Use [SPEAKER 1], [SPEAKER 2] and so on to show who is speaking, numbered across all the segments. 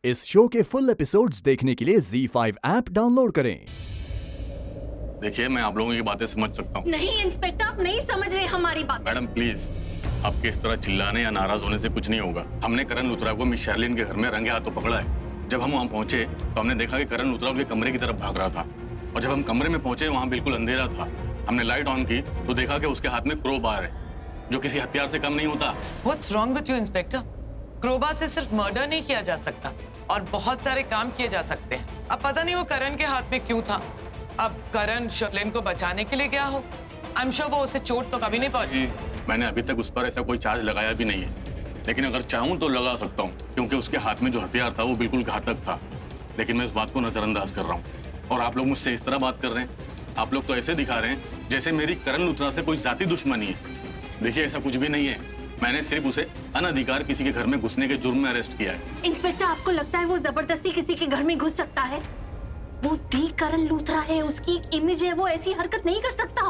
[SPEAKER 1] इस शो के full episodes देखने के लिए ZEE5 ऐप डाउनलोड करें।
[SPEAKER 2] देखिए, मैं आप लोगों की बातें समझ सकता हूँ।
[SPEAKER 3] नहीं इंस्पेक्टर, आप नहीं समझ रहे हमारी बात।
[SPEAKER 2] मैडम प्लीज, आपके इस तरह चिल्लाने या नाराज होने से कुछ नहीं होगा। हमने करण लुथरा को मिस शर्लिन के घर में रंगे हाथों पकड़ा है। जब हम वहाँ पहुंचे तो हमने देखा कि करण लुथरा उनके कमरे की तरफ भाग रहा था, और जब हम कमरे में पहुंचे वहाँ बिल्कुल अंधेरा था। हमने लाइट ऑन की तो देखा कि उसके हाथ में क्रोबार है, जो किसी हथियार से कम नहीं होता।
[SPEAKER 4] What's wrong with you, inspector? क्रोबा से सिर्फ मर्डर नहीं किया जा सकता और बहुत सारे काम किए जा सकते हैं। अब पता नहीं वो करण के हाथ में क्यों था। अब करण शर्लिन को बचाने के लिए गया हो। I'm sure वो उसे चोट तो कभी नहीं पहुंची।
[SPEAKER 2] मैंने अभी तक उस पर ऐसा कोई चार्ज लगाया भी नहीं है, लेकिन अगर चाहूँ तो लगा सकता हूँ, क्योंकि उसके हाथ में जो हथियार था वो बिल्कुल घातक था। लेकिन मैं इस बात को नजरअंदाज कर रहा हूँ और आप लोग मुझसे इस तरह बात कर रहे हैं। आप लोग तो ऐसे दिखा रहे हैं जैसे मेरी करण लुथरा से कोई जाति दुश्मनी है। देखिए, ऐसा कुछ भी नहीं है। मैंने सिर्फ उसे अनधिकार किसी के घर में घुसने के जुर्म में अरेस्ट किया है।
[SPEAKER 3] इंस्पेक्टर, आपको लगता है वो जबरदस्ती किसी के घर में घुस सकता है? वो दी करण लूथरा है, उसकी एक इमेज है, वो ऐसी हरकत नहीं कर सकता।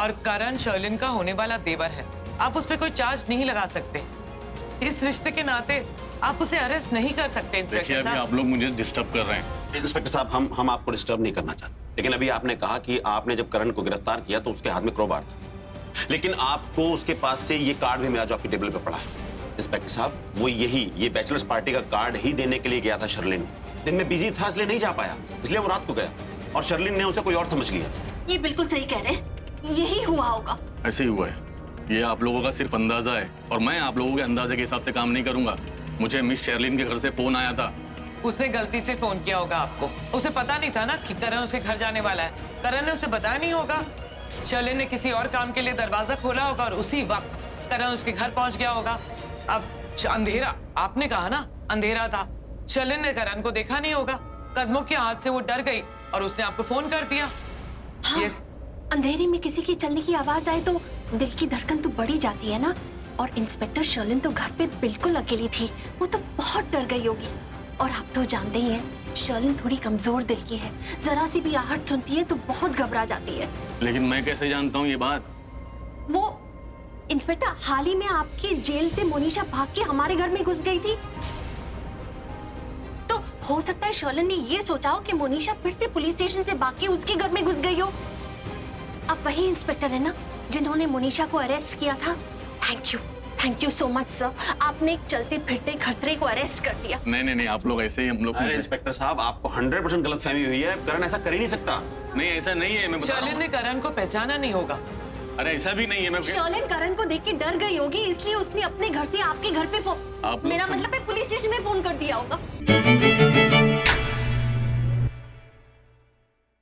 [SPEAKER 4] और करण शर्लिन का होने वाला देवर है। आप उस पर कोई चार्ज नहीं लगा सकते। इस रिश्ते के नाते आप उसे अरेस्ट नहीं कर सकते।
[SPEAKER 2] देखिए,
[SPEAKER 4] इंस्पेक्टर
[SPEAKER 2] अभी
[SPEAKER 4] साहब,
[SPEAKER 2] आप लोग मुझे डिस्टर्ब कर रहे हैं।
[SPEAKER 5] इंस्पेक्टर साहब, हम आपको डिस्टर्ब नहीं करना चाहते, लेकिन अभी आपने कहा कि आपने जब करण को गिरफ्तार किया तो उसके हाथ में क्रोबार था, लेकिन आपको उसके पास से ये कार्ड भी मिला जो आपकी टेबल पे पड़ा है। इंस्पेक्टर साहब, वो ये बैचलर्स पार्टी का कार्ड ही देने के लिए गया था शर्लिन। दिन में बिजी था इसलिए नहीं जा पाया, इसलिए वो रात को गया और शर्लिन ने उसे कोई और समझ लिया।
[SPEAKER 3] ये बिल्कुल सही कह रहे हैं, यही हुआ होगा।
[SPEAKER 2] ऐसे ही हुआ है। ये आप लोगों का सिर्फ अंदाजा है और मैं आप लोगों के अंदाजे के हिसाब से काम नहीं करूंगा। मुझे मिस शर्लिन के घर से फोन आया था।
[SPEAKER 4] उसने गलती से फोन किया होगा आपको। उसे पता नहीं था ना कि करण उसके घर जाने वाला है। करण ने उसे बताया नहीं होगा। शर्लिन ने किसी और काम के लिए दरवाजा खोला होगा और उसी वक्त करण उसके घर पहुंच गया होगा। अब अंधेरा, आपने कहा ना अंधेरा था। शर्लिन ने करण को देखा नहीं होगा। कदमों के हाथ से वो डर गई और उसने आपको फोन कर दिया।
[SPEAKER 3] हाँ, अंधेरे में किसी की चलने की आवाज आए तो दिल की धड़कन तो बढ़ी जाती है ना। और इंस्पेक्टर शर्लिन तो घर पे बिल्कुल अकेली थी, वो तो बहुत डर गई होगी। और आप तो जानते ही हैं, शर्लिन थोड़ी कमजोर दिल की है, जरा सी भी आहट सुनती है तो बहुत घबरा जाती है।
[SPEAKER 2] लेकिन मैं कैसे जानता हूँ ये बात?
[SPEAKER 3] वो इंस्पेक्टर, हाल ही में आपकी जेल से मोनिशा भाग के हमारे घर में घुस गई थी, तो हो सकता है शर्लिन ने ये सोचा हो कि मोनिशा फिर से पुलिस स्टेशन से भाग के उसके घर में घुस गई हो। अब वही इंस्पेक्टर है ना जिन्होंने मोनिशा को अरेस्ट किया था। Thank you so much sir, आपने एक चलते फिरते खतरे को अरेस्ट कर दिया।
[SPEAKER 2] नहीं, आप लोग ऐसे ही हम लोग।
[SPEAKER 5] अरे इंस्पेक्टर साहब, आपको 100% गलतफहमी हुई है। करण ऐसा कर ही नहीं सकता।
[SPEAKER 2] नहीं, ऐसा नहीं है। मैं बता रहा
[SPEAKER 4] शर्लिन
[SPEAKER 2] हूँ।
[SPEAKER 4] ने करण को पहचाना नहीं होगा।
[SPEAKER 2] अरे ऐसा भी नहीं है। मैं
[SPEAKER 3] शर्लिन करण को देख के डर गई होगी, इसलिए उसने अपने घर से आपके घर पे
[SPEAKER 2] आप लोग
[SPEAKER 3] मेरा
[SPEAKER 2] सब-
[SPEAKER 3] मतलब है पुलिस स्टेशन में फोन कर दिया होगा।